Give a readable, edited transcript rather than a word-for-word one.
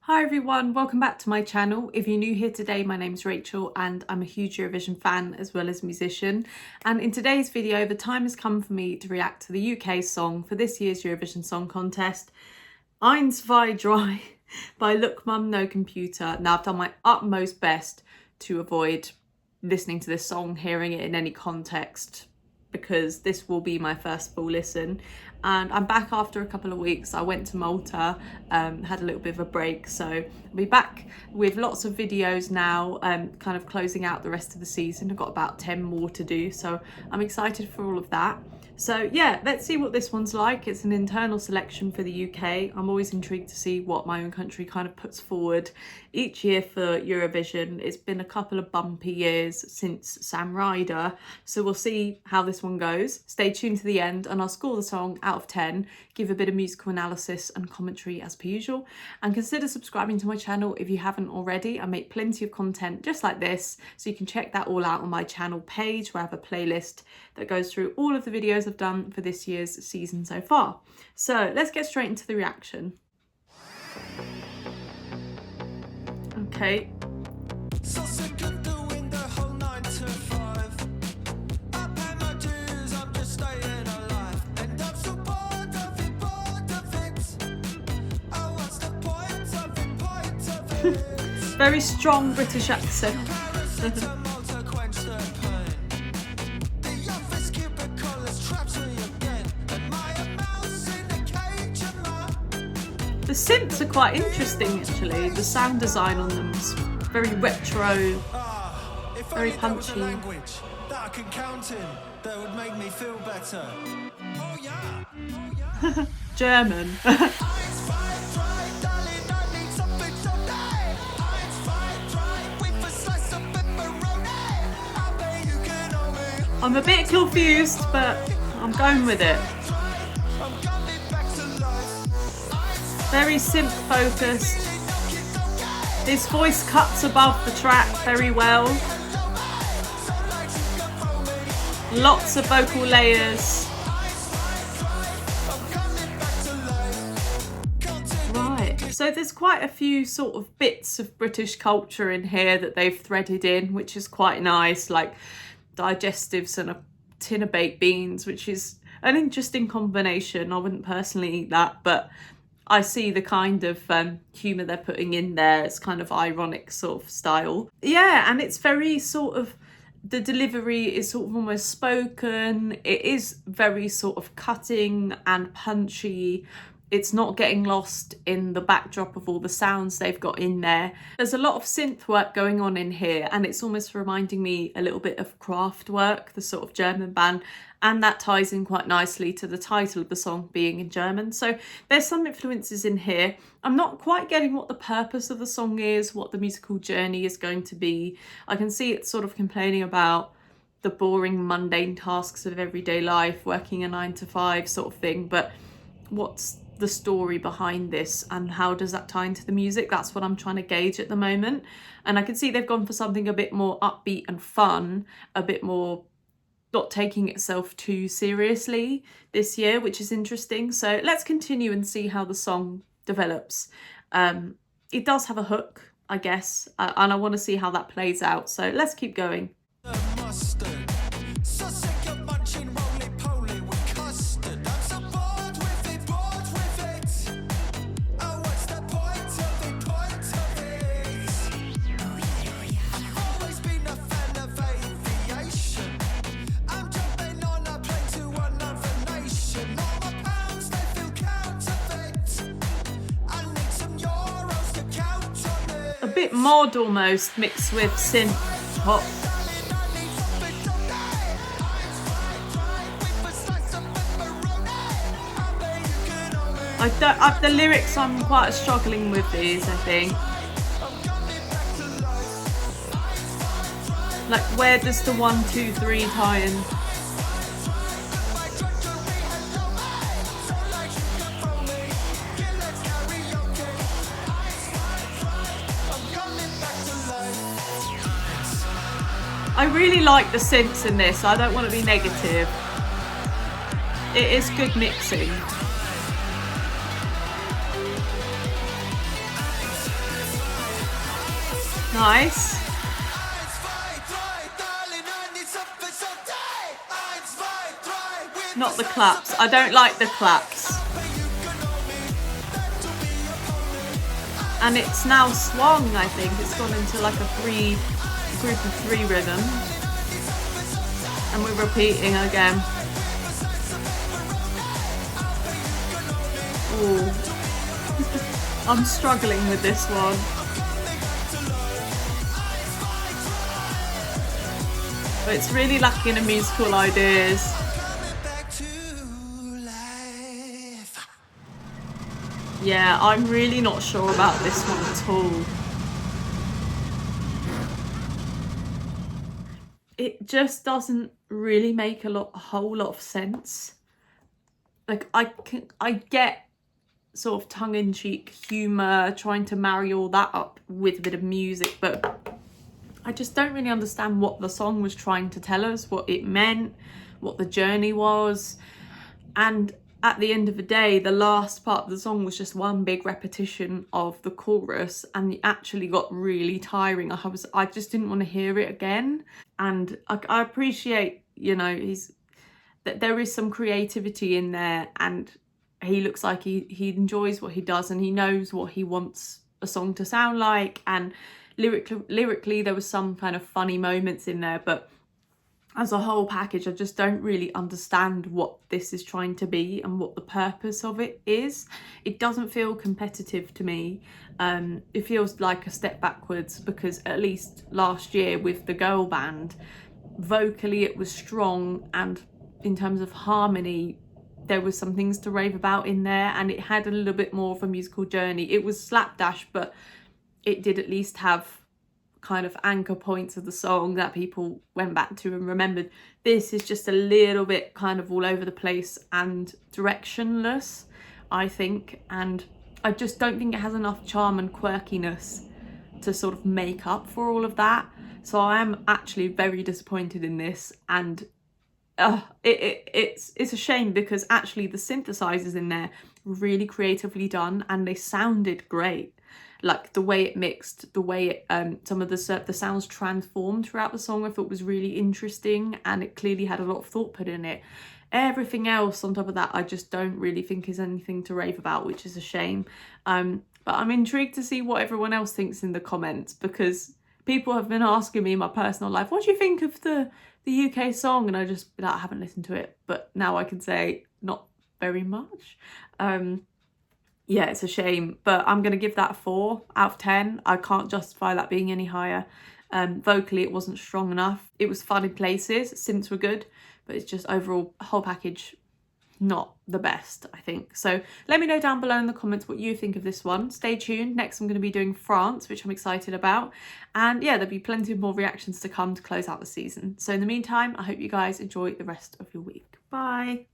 Hi everyone, welcome back to my channel. If you're new here today, my name's Rachel and I'm a huge Eurovision fan as well as musician. And in today's video, the time has come for me to react to the UK song for this year's Eurovision Song Contest, Eins Zwei Drei by Look Mum No Computer. Now I've done my utmost best to avoid listening to this song, hearing it in any context, because this will be my first full listen. And I'm back after a couple of weeks. I went to Malta, had a little bit of a break, so I'll be back with lots of videos now, kind of closing out the rest of the season. I've got about 10 more to do, so I'm excited for all of that. So yeah, let's see what this one's like. It's an internal selection for the UK. I'm always intrigued to see what my own country kind of puts forward each year for Eurovision. It's been a couple of bumpy years since Sam Ryder, so we'll see how this one goes. Stay tuned to the end and I'll score the song out of 10, give a bit of musical analysis and commentary as per usual, and consider subscribing to my channel if you haven't already. I make plenty of content just like this, so you can check that all out on my channel page, where I have a playlist that goes through all of the videos I've done for this year's season so far. So let's get straight into the reaction. Okay. So sick of doing the whole 9 to 5. I pay my dues, I'm just staying alive. And I'm so bored of it. Oh, what's the point of it? Very strong British accent. The synths are quite interesting actually. The sound design on them is very retro, very punchy. Language that I can count in, that would make me feel better. Oh yeah. German. I'm a bit confused, but I'm going with it. Very synth focused. His voice cuts above the track very well. Lots of vocal layers. Right, so there's quite a few sort of bits of British culture in here that they've threaded in, which is quite nice, like digestives and a tin of baked beans, which is an interesting combination. I wouldn't personally eat that, but I see the kind of humour they're putting in there. It's kind of ironic sort of style. Yeah, and it's very sort of, the delivery is sort of almost spoken. It is very sort of cutting and punchy. It's not getting lost in the backdrop of all the sounds they've got in there. There's a lot of synth work going on in here, and it's almost reminding me a little bit of Kraftwerk, the sort of German band, and that ties in quite nicely to the title of the song being in German. So there's some influences in here. I'm not quite getting what the purpose of the song is, what the musical journey is going to be. I can see it's sort of complaining about the boring, mundane tasks of everyday life, working a 9 to 5 sort of thing, but what's the story behind this and how does that tie into the music? That's what I'm trying to gauge at the moment. And I can see they've gone for something a bit more upbeat and fun, a bit more not taking itself too seriously this year, which is interesting. So let's continue and see how the song develops. It does have a hook, I guess, and I want to see how that plays out. So let's keep going. A bit mod almost, mixed with synth pop. The lyrics, I'm quite struggling with these, I think. Like, where does the 1, 2, 3 tie in? I really like the synths in this. I don't want to be negative. It is good mixing. Nice. Eins, zwei, drei, darling, I need something so tight. Eins, zwei, drei, with Not the claps. I don't like the claps. And it's now swung, I think. It's gone into like a group of three rhythm. And we're repeating again. Ooh. I'm struggling with this one. But it's really lacking in musical ideas. back to life. Yeah, I'm really not sure about this one at all. It just doesn't really make a whole lot of sense. Like I get sort of tongue-in-cheek humour, trying to marry all that up with a bit of music, but I just don't really understand what the song was trying to tell us, what it meant, what the journey was. And at the end of the day, the last part of the song was just one big repetition of the chorus, and it actually got really tiring. I just didn't want to hear it again. And I appreciate, you know, that there is some creativity in there, and he looks like he enjoys what he does, and he knows what he wants a song to sound like. And lyrically there was some kind of funny moments in there, but as a whole package, I just don't really understand what this is trying to be and what the purpose of it is. It doesn't feel competitive to me. It feels like a step backwards, because at least last year with the girl band, vocally it was strong, and in terms of harmony, there was some things to rave about in there, and it had a little bit more of a musical journey. It was slapdash, but it did at least have kind of anchor points of the song that people went back to and remembered. This is just a little bit kind of all over the place and directionless, I think, and I just don't think it has enough charm and quirkiness to sort of make up for all of that. So I am actually very disappointed in this, and it's a shame, because actually the synthesizers in there were really creatively done and they sounded great. Like the way it mixed, the way it, some of the sounds transformed throughout the song, I thought was really interesting, and it clearly had a lot of thought put in it. Everything else on top of that, I just don't really think is anything to rave about, which is a shame. But I'm intrigued to see what everyone else thinks in the comments, because people have been asking me in my personal life, what do you think of the UK song? And I just, I haven't listened to it, but now I can say not very much. Yeah, it's a shame, but I'm going to give that a 4 out of 10. I can't justify that being any higher. Vocally, it wasn't strong enough. It was fun in places, synths were good, but it's just overall, whole package, not the best, I think. So let me know down below in the comments what you think of this one. Stay tuned. Next, I'm going to be doing France, which I'm excited about. And yeah, there'll be plenty of more reactions to come to close out the season. So in the meantime, I hope you guys enjoy the rest of your week. Bye.